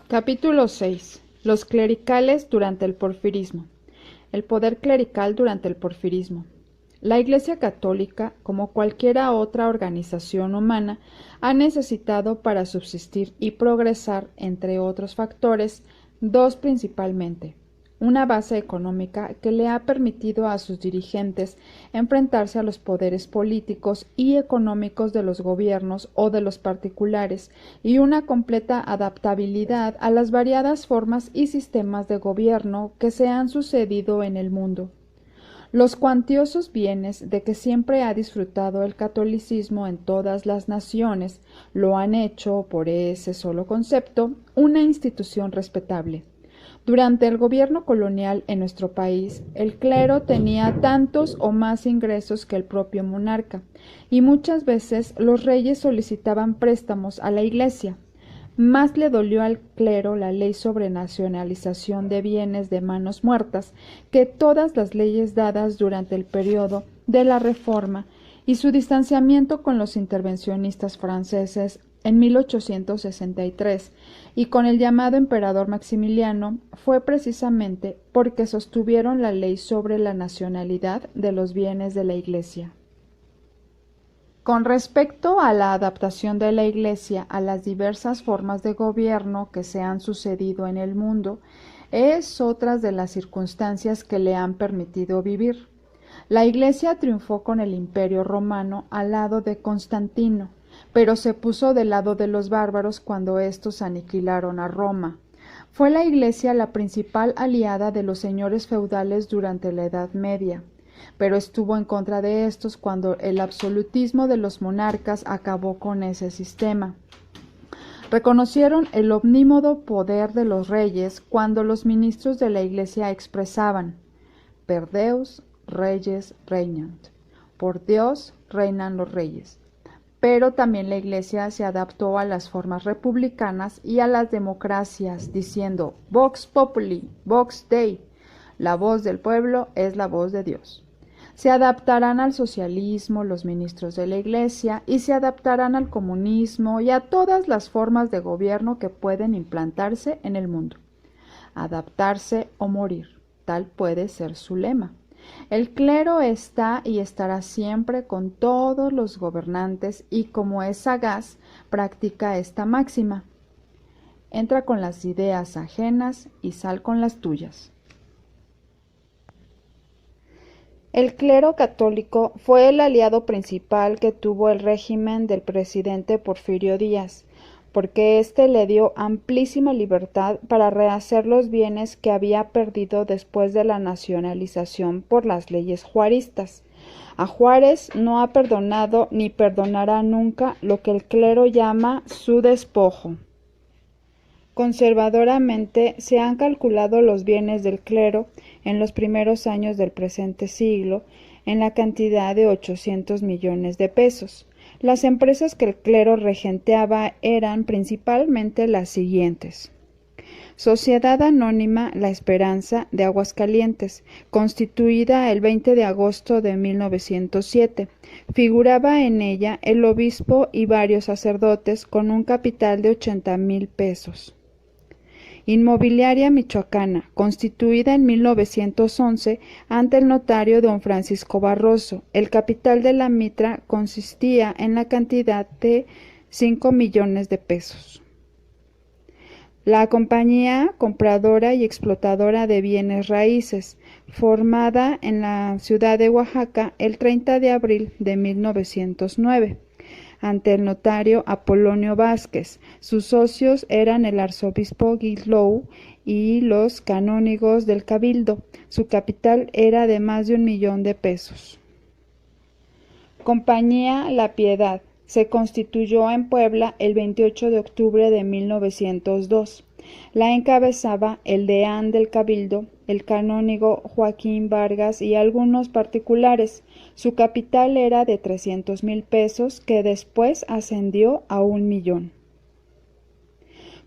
Capítulo 6. Los clericales durante el porfirismo. El poder clerical durante el porfirismo. La Iglesia Católica, como cualquiera otra organización humana, ha necesitado para subsistir y progresar, entre otros factores, dos principalmente: una base económica que le ha permitido a sus dirigentes enfrentarse a los poderes políticos y económicos de los gobiernos o de los particulares, y una completa adaptabilidad a las variadas formas y sistemas de gobierno que se han sucedido en el mundo. Los cuantiosos bienes de que siempre ha disfrutado el catolicismo en todas las naciones lo han hecho, por ese solo concepto, una institución respetable. Durante el gobierno colonial en nuestro país, el clero tenía tantos o más ingresos que el propio monarca, y muchas veces los reyes solicitaban préstamos a la Iglesia. Más le dolió al clero la ley sobre nacionalización de bienes de manos muertas que todas las leyes dadas durante el periodo de la Reforma, y su distanciamiento con los intervencionistas franceses en 1863 y con el llamado emperador Maximiliano fue precisamente porque sostuvieron la ley sobre la nacionalidad de los bienes de la Iglesia. Con respecto a la adaptación de la Iglesia a las diversas formas de gobierno que se han sucedido en el mundo, es otra de las circunstancias que le han permitido vivir. La Iglesia triunfó con el Imperio Romano al lado de Constantino, pero se puso del lado de los bárbaros cuando éstos aniquilaron a Roma. Fue la Iglesia la principal aliada de los señores feudales durante la Edad Media, pero estuvo en contra de estos cuando el absolutismo de los monarcas acabó con ese sistema. Reconocieron el omnímodo poder de los reyes cuando los ministros de la Iglesia expresaban: per Deus reyes regnant, por Dios reinan los reyes. Pero también la Iglesia se adaptó a las formas republicanas y a las democracias, diciendo: Vox populi, vox Dei, la voz del pueblo es la voz de Dios. Se adaptarán al socialismo los ministros de la Iglesia y se adaptarán al comunismo y a todas las formas de gobierno que pueden implantarse en el mundo. Adaptarse o morir, tal puede ser su lema. El clero está y estará siempre con todos los gobernantes y, como es sagaz, practica esta máxima: entra con las ideas ajenas y sal con las tuyas. El clero católico fue el aliado principal que tuvo el régimen del presidente Porfirio Díaz, porque éste le dio amplísima libertad para rehacer los bienes que había perdido después de la nacionalización por las leyes juaristas. A Juárez no ha perdonado ni perdonará nunca lo que el clero llama su despojo. Conservadoramente se han calculado los bienes del clero en los primeros años del presente siglo en la cantidad de 800 millones de pesos. Las empresas que el clero regenteaba eran principalmente las siguientes: Sociedad Anónima La Esperanza de Aguascalientes, constituida el 20 de agosto de 1907. Figuraba en ella el obispo y varios sacerdotes con un capital de 80,000 pesos. Inmobiliaria Michoacana, constituida en 1911 ante el notario don Francisco Barroso. El capital de la mitra consistía en la cantidad de 5 millones de pesos. La compañía compradora y explotadora de bienes raíces, formada en la ciudad de Oaxaca el 30 de abril de 1909. Ante el notario Apolonio Vázquez. Sus socios eran el arzobispo Guilou y los canónigos del cabildo. Su capital era de más de 1,000,000 de pesos. Compañía La Piedad. Se constituyó en Puebla el 28 de octubre de 1902. La encabezaba el deán del cabildo, el canónigo Joaquín Vargas y algunos particulares. Su capital era de 300,000 pesos, que después ascendió a 1,000,000.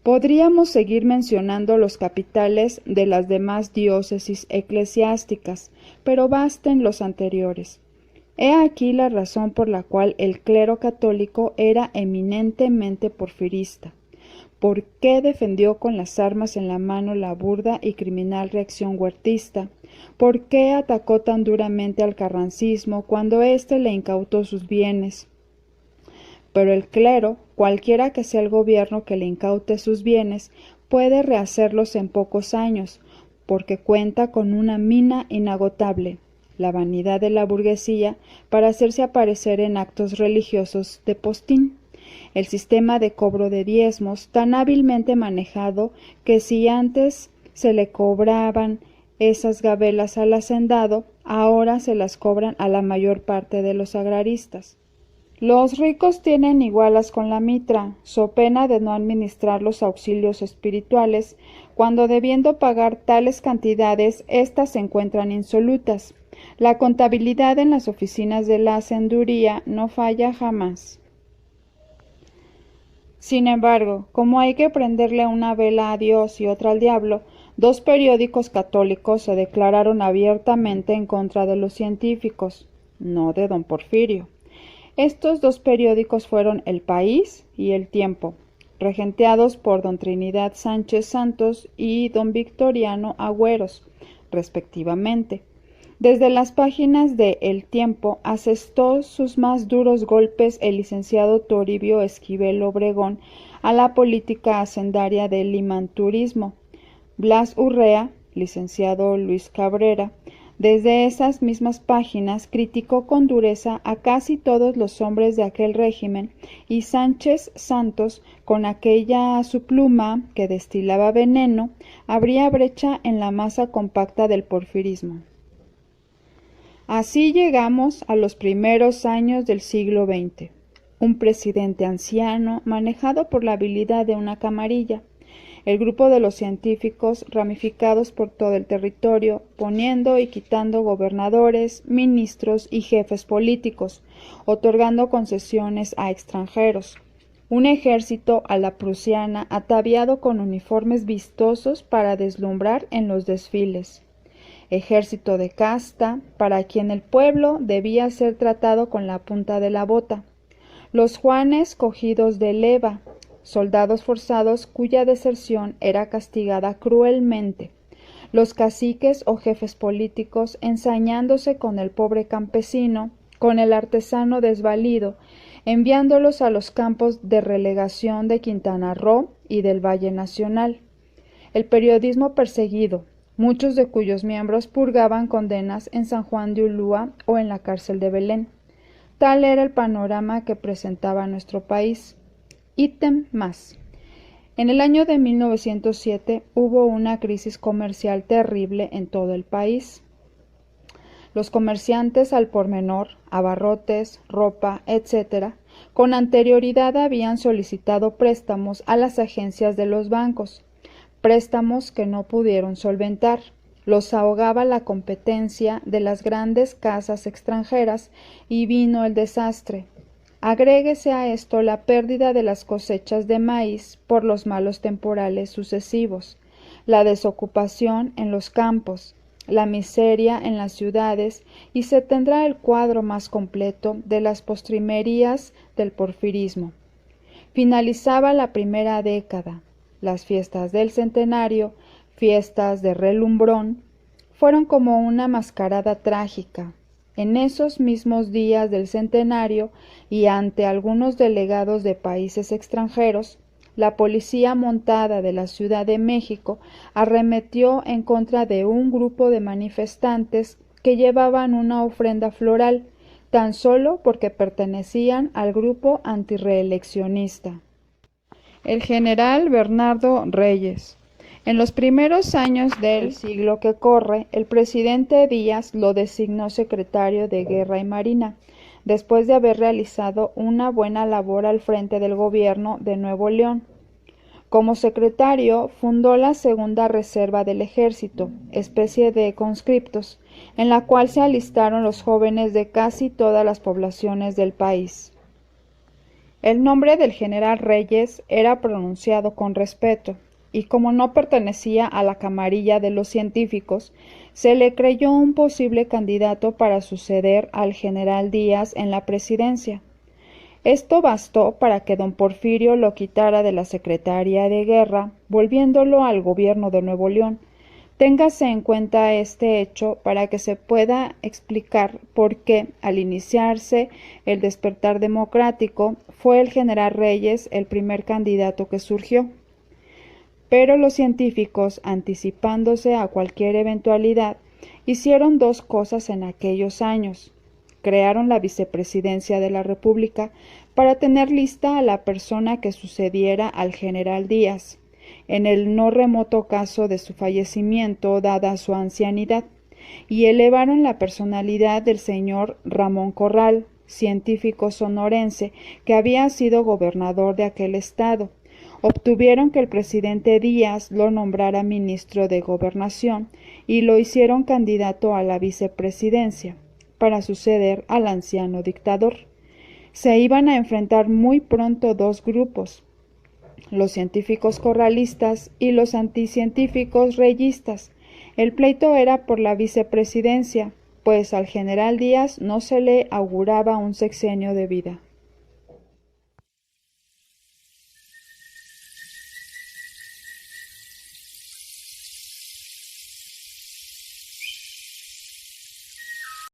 Podríamos seguir mencionando los capitales de las demás diócesis eclesiásticas, pero basten los anteriores. He aquí la razón por la cual el clero católico era eminentemente porfirista. ¿Por qué defendió con las armas en la mano la burda y criminal reacción huertista? ¿Por qué atacó tan duramente al carrancismo cuando éste le incautó sus bienes? Pero el clero, cualquiera que sea el gobierno que le incaute sus bienes, puede rehacerlos en pocos años, porque cuenta con una mina inagotable, la vanidad de la burguesía, para hacerse aparecer en actos religiosos de postín. El sistema de cobro de diezmos, tan hábilmente manejado que si antes se le cobraban esas gabelas al hacendado, ahora se las cobran a la mayor parte de los agraristas. Los ricos tienen igualas con la mitra, so pena de no administrar los auxilios espirituales, cuando debiendo pagar tales cantidades, éstas se encuentran insolutas. La contabilidad en las oficinas de la hacenduría no falla jamás. Sin embargo, como hay que prenderle una vela a Dios y otra al diablo, dos periódicos católicos se declararon abiertamente en contra de los científicos, no de don Porfirio. Estos dos periódicos fueron El País y El Tiempo, regenteados por don Trinidad Sánchez Santos y don Victoriano Agüeros, respectivamente. Desde las páginas de El Tiempo asestó sus más duros golpes el licenciado Toribio Esquivel Obregón a la política hacendaria del limanturismo. Blas Urrea, licenciado Luis Cabrera, desde esas mismas páginas criticó con dureza a casi todos los hombres de aquel régimen, y Sánchez Santos, con aquella su pluma que destilaba veneno, abría brecha en la masa compacta del porfirismo. Así llegamos a los primeros años del siglo XX. Un presidente anciano, manejado por la habilidad de una camarilla. El grupo de los científicos ramificados por todo el territorio, poniendo y quitando gobernadores, ministros y jefes políticos, otorgando concesiones a extranjeros. Un ejército a la prusiana ataviado con uniformes vistosos para deslumbrar en los desfiles. Ejército de casta, para quien el pueblo debía ser tratado con la punta de la bota. Los Juanes cogidos de leva, soldados forzados cuya deserción era castigada cruelmente. Los caciques o jefes políticos ensañándose con el pobre campesino, con el artesano desvalido, enviándolos a los campos de relegación de Quintana Roo y del Valle Nacional. El periodismo perseguido, muchos de cuyos miembros purgaban condenas en San Juan de Ulúa o en la cárcel de Belén. Tal era el panorama que presentaba nuestro país. Ítem más. En el año de 1907 hubo una crisis comercial terrible en todo el país. Los comerciantes al por menor, abarrotes, ropa, etc., con anterioridad habían solicitado préstamos a las agencias de los bancos, préstamos que no pudieron solventar. Los ahogaba la competencia de las grandes casas extranjeras y vino el desastre. Agréguese a esto la pérdida de las cosechas de maíz por los malos temporales sucesivos, la desocupación en los campos, la miseria en las ciudades, y se tendrá el cuadro más completo de las postrimerías del porfirismo. Finalizaba la primera década. Las fiestas del centenario, fiestas de relumbrón, fueron como una mascarada trágica. En esos mismos días del centenario y ante algunos delegados de países extranjeros, la policía montada de la Ciudad de México arremetió en contra de un grupo de manifestantes que llevaban una ofrenda floral, tan solo porque pertenecían al grupo antirreeleccionista. El general Bernardo Reyes. En los primeros años del siglo que corre, el presidente Díaz lo designó secretario de Guerra y Marina, después de haber realizado una buena labor al frente del gobierno de Nuevo León. Como secretario, fundó la Segunda Reserva del Ejército, especie de conscriptos, en la cual se alistaron los jóvenes de casi todas las poblaciones del país. El nombre del general Reyes era pronunciado con respeto, y como no pertenecía a la camarilla de los científicos, se le creyó un posible candidato para suceder al general Díaz en la presidencia. Esto bastó para que don Porfirio lo quitara de la Secretaría de Guerra, volviéndolo al gobierno de Nuevo León. Téngase en cuenta este hecho para que se pueda explicar por qué, al iniciarse el despertar democrático, fue el general Reyes el primer candidato que surgió. Pero los científicos, anticipándose a cualquier eventualidad, hicieron dos cosas en aquellos años. Crearon la vicepresidencia de la República para tener lista a la persona que sucediera al general Díaz, en el no remoto caso de su fallecimiento dada su ancianidad, y elevaron la personalidad del señor Ramón Corral, científico sonorense que había sido gobernador de aquel estado. Obtuvieron que el presidente Díaz lo nombrara ministro de Gobernación y lo hicieron candidato a la vicepresidencia para suceder al anciano dictador. Se iban a enfrentar muy pronto dos grupos, los científicos corralistas y los anticientíficos reyistas. El pleito era por la vicepresidencia, pues al general Díaz no se le auguraba un sexenio de vida.